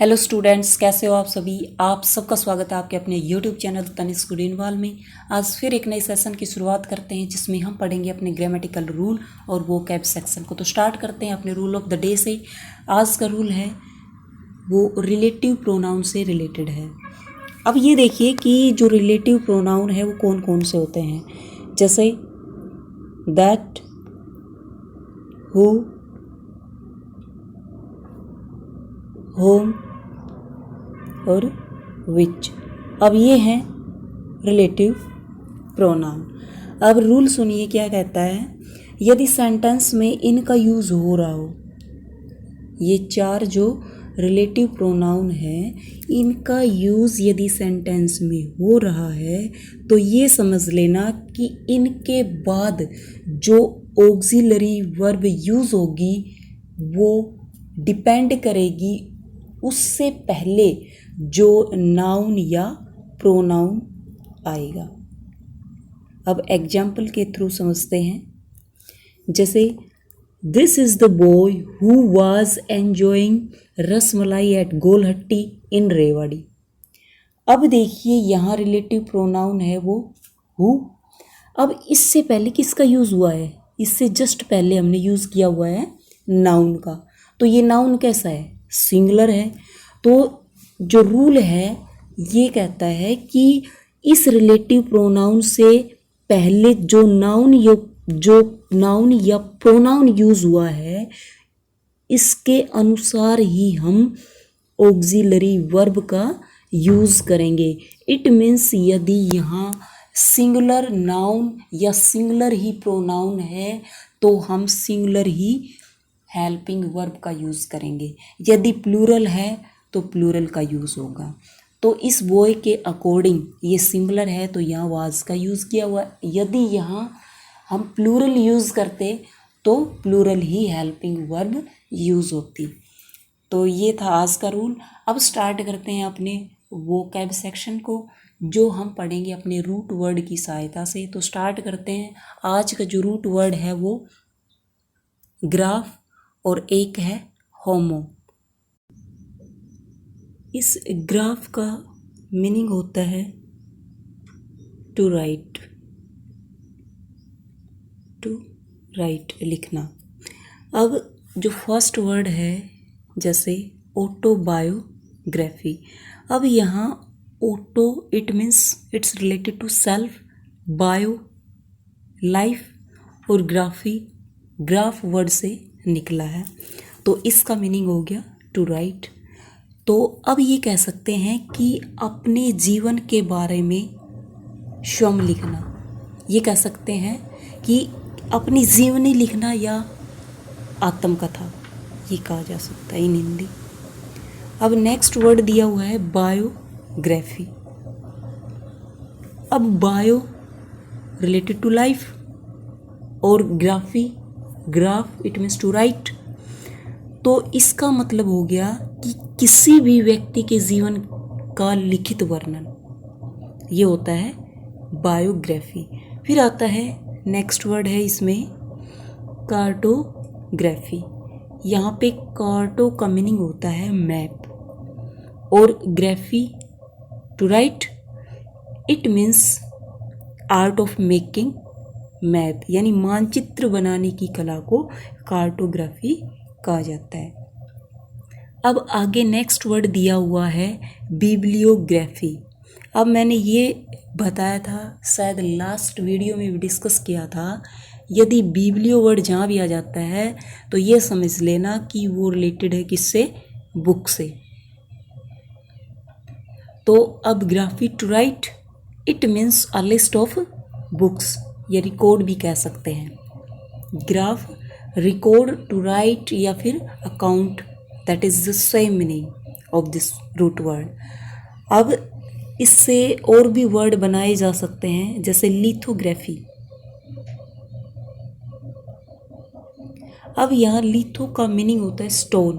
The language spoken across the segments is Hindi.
हेलो स्टूडेंट्स, कैसे हो आप सभी। आप सबका स्वागत है आपके अपने यूट्यूब चैनल तनिष्क गुडिनवाल में। आज फिर एक नए सेशन की शुरुआत करते हैं जिसमें हम पढ़ेंगे अपने ग्रामेटिकल रूल और वोकैब सेक्शन को। तो स्टार्ट करते हैं अपने रूल ऑफ द डे से। आज का रूल है वो रिलेटिव प्रोनाउन से रिलेटेड है। अब ये देखिए कि जो रिलेटिव प्रोनाउन है वो कौन कौन से होते हैं, जैसे दैट, हु, होम और विच। अब ये हैं रिलेटिव प्रोनाउन। अब रूल सुनिए क्या कहता है। यदि सेंटेंस में इनका यूज़ हो रहा हो, ये चार जो रिलेटिव प्रोनाउन है इनका यूज़ यदि सेंटेंस में हो रहा है तो ये समझ लेना कि इनके बाद जो ऑक्सिलरी वर्ब यूज़ होगी वो डिपेंड करेगी उससे पहले जो नाउन या प्रोनाउन आएगा। अब एग्जाम्पल के थ्रू समझते हैं। जैसे this is the boy who was enjoying rasmalai at Golhatti in Rewari. अब देखिए यहाँ रिलेटिव प्रोनाउन है वो हु। अब इससे पहले किसका यूज़ हुआ है, इससे जस्ट पहले हमने यूज़ किया हुआ है नाउन का। तो ये नाउन कैसा है, सिंगुलर है। तो जो रूल है ये कहता है कि इस रिलेटिव प्रोनाउन से पहले जो नाउन या प्रोनाउन यूज़ हुआ है इसके अनुसार ही हम ऑक्सिलरी वर्ब का यूज़ करेंगे। इट मीन्स यदि यहाँ सिंगुलर नाउन या सिंगुलर ही प्रोनाउन है तो हम सिंगुलर ही हेल्पिंग वर्ब का यूज़ करेंगे। यदि प्लूरल है तो प्लूरल का यूज़ होगा। तो इस बॉय के अकॉर्डिंग ये सिंगुलर है तो यहाँ वाज का यूज़ किया हुआ। यदि यहाँ हम प्लूरल यूज़ करते तो प्लूरल ही हेल्पिंग वर्ब यूज़ होती। तो ये था आज का रूल। अब स्टार्ट करते हैं अपने वोकैब सेक्शन को जो हम पढ़ेंगे अपने रूट वर्ड की सहायता से। तो स्टार्ट करते हैं। आज का जो रूट वर्ड है वो ग्राफ और एक है होमो। इस ग्राफ का मीनिंग होता है टू राइट, लिखना। अब जो फर्स्ट वर्ड है जैसे ऑटोबायोग्राफी। अब यहाँ auto it means it's related to self, bio life और ग्राफी ग्राफ वर्ड से निकला है तो इसका मीनिंग हो गया टू राइट। तो अब ये कह सकते हैं कि अपने जीवन के बारे में स्वयं लिखना। ये कह सकते हैं कि अपनी जीवनी लिखना या आत्मकथा ये कहा जा सकता है इन हिंदी। अब नेक्स्ट वर्ड दिया हुआ है बायोग्राफी। अब बायो रिलेटेड टू लाइफ और graph it means to write. तो इसका मतलब हो गया कि किसी भी व्यक्ति के जीवन का लिखित वर्णन, ये होता है बायोग्राफी। फिर आता है नेक्स्ट वर्ड है इसमें कार्टोग्राफी। यहाँ पे कार्टो का मीनिंग होता है मैप और graphy to write it means art of making map, यानी मानचित्र बनाने की कला को कार्टोग्राफी कहा जाता है। अब आगे नेक्स्ट वर्ड दिया हुआ है बिब्लियोग्राफी। अब मैंने ये बताया था, शायद लास्ट वीडियो में भी डिस्कस किया था, यदि बिब्लियो वर्ड जहाँ भी आ जाता है तो ये समझ लेना कि वो रिलेटेड है किससे, बुक से। तो अब graphy to write it means a list of books, या रिकॉर्ड भी कह सकते हैं। ग्राफ रिकॉर्ड, टू राइट या फिर account, that is the same meaning of this root word. अब इससे और भी वर्ड बनाए जा सकते हैं जैसे लिथोग्राफी। अब यहाँ लिथो का मीनिंग होता है स्टोन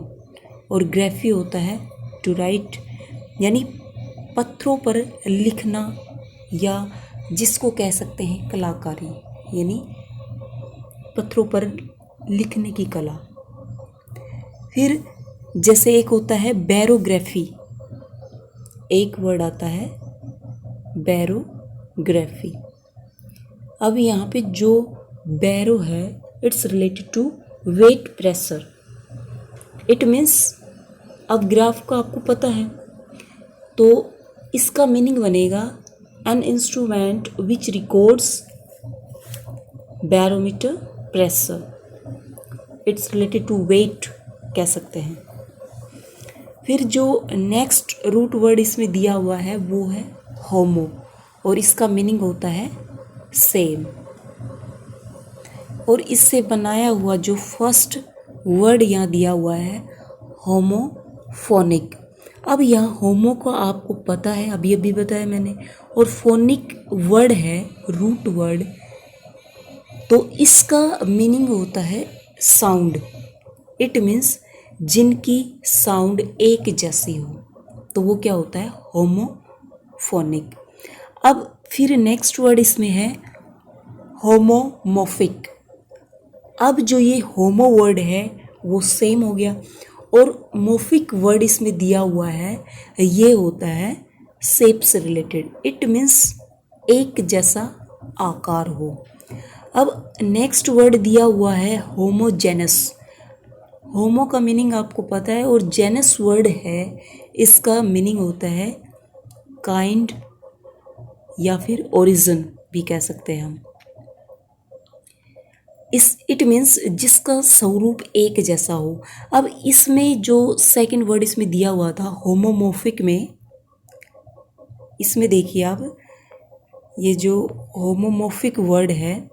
और ग्राफी होता है टू राइट, यानी पत्थरों पर लिखना या जिसको कह सकते हैं कलाकारी, यानी पत्थरों पर लिखने की कला। फिर जैसे एक होता है बैरोग्राफी, एक वर्ड आता है बैरोग्राफी। अब यहाँ पे जो बैरो है it's related to weight pressure. It means अब ग्राफ का आपको पता है तो इसका मीनिंग बनेगा an instrument which records barometer pressure, it's related to weight कह सकते हैं। फिर जो नेक्स्ट रूट वर्ड इसमें दिया हुआ है वो है होमो और इसका मीनिंग होता है सेम। और इससे बनाया हुआ जो फर्स्ट वर्ड यहाँ दिया हुआ है होमोफोनिक। अब यहाँ होमो को आपको पता है, अभी अभी बताया मैंने, और फोनिक वर्ड है रूट वर्ड, तो इसका मीनिंग होता है साउंड। इट मीन्स जिनकी साउंड एक जैसी हो, तो वो क्या होता है होमोफोनिक। अब फिर नेक्स्ट वर्ड इसमें है होमोमॉर्फिक। अब जो ये होमो वर्ड है वो सेम हो गया और मोफिक वर्ड इसमें दिया हुआ है, ये होता है शेप से रिलेटेड। इट मीन्स एक जैसा आकार हो। अब नेक्स्ट वर्ड दिया हुआ है होमोजेनस। होमो का मीनिंग आपको पता है और जेनस वर्ड है, इसका मीनिंग होता है काइंड या फिर ओरिजिन भी कह सकते हैं हम। इट मीन्स जिसका स्वरूप एक जैसा हो। अब इसमें जो सेकंड वर्ड इसमें दिया हुआ था होमोमॉर्फिक में, इसमें देखिए आप, ये जो होमोमॉर्फिक वर्ड है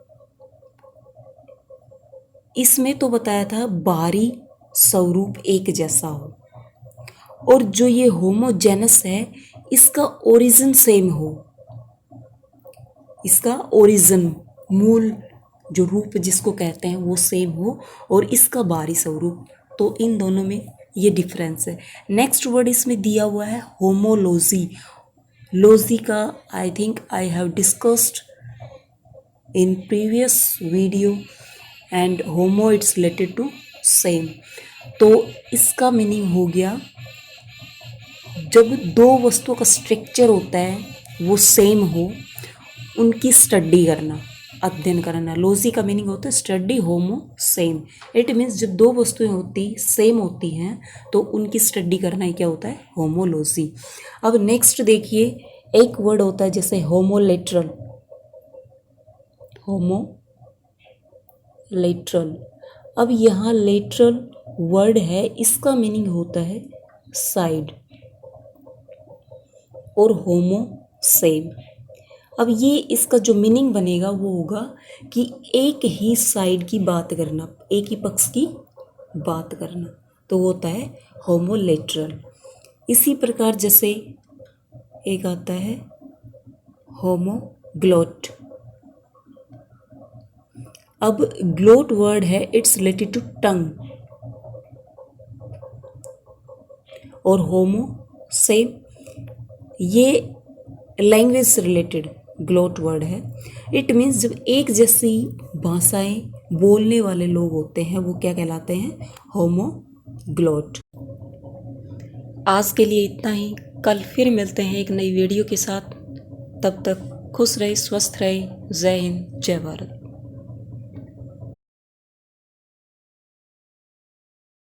इसमें तो बताया था बाहरी स्वरूप एक जैसा हो, और जो ये होमोजेनस है इसका ओरिजिन सेम हो, इसका ओरिजिन मूल जो रूप जिसको कहते हैं वो सेम हो और इसका बाहरी स्वरूप, तो इन दोनों में ये डिफरेंस है। नेक्स्ट वर्ड इसमें दिया हुआ है होमोलॉजी। लॉजी का I think I have discussed in previous video and homo it's related to same. तो इसका मीनिंग हो गया जब दो वस्तुओं का स्ट्रक्चर होता है वो सेम हो, उनकी स्टडी करना, अध्ययन करना। लॉजी का मीनिंग होता है study, homo same. It means जब दो वस्तुएं होती सेम होती हैं तो उनकी स्टडी करना ही क्या होता है होमोलॉजी। अब नेक्स्ट देखिए, एक वर्ड होता है जैसे होमोलेटरल। होमोलेटरल, अब यहाँ लेटरल वर्ड है, इसका मीनिंग होता है साइड, और होमो सेम। अब ये इसका जो मीनिंग बनेगा वो होगा कि एक ही साइड की बात करना, एक ही पक्ष की बात करना, तो वो होता है होमोलेटरल। इसी प्रकार जैसे एक आता है होमोग्लोट। अब ग्लोट वर्ड है, इट्स रिलेटेड टू टंग, और होमो सेम, ये लैंग्वेज से रिलेटेड ग्लोट वर्ड है। इट मीन्स जब एक जैसी भाषाएं बोलने वाले लोग होते हैं वो क्या कहलाते हैं होमोग्लोट। आज के लिए इतना ही, कल फिर मिलते हैं एक नई वीडियो के साथ। तब तक खुश रहे, स्वस्थ रहे। जय हिंद, जय भारत।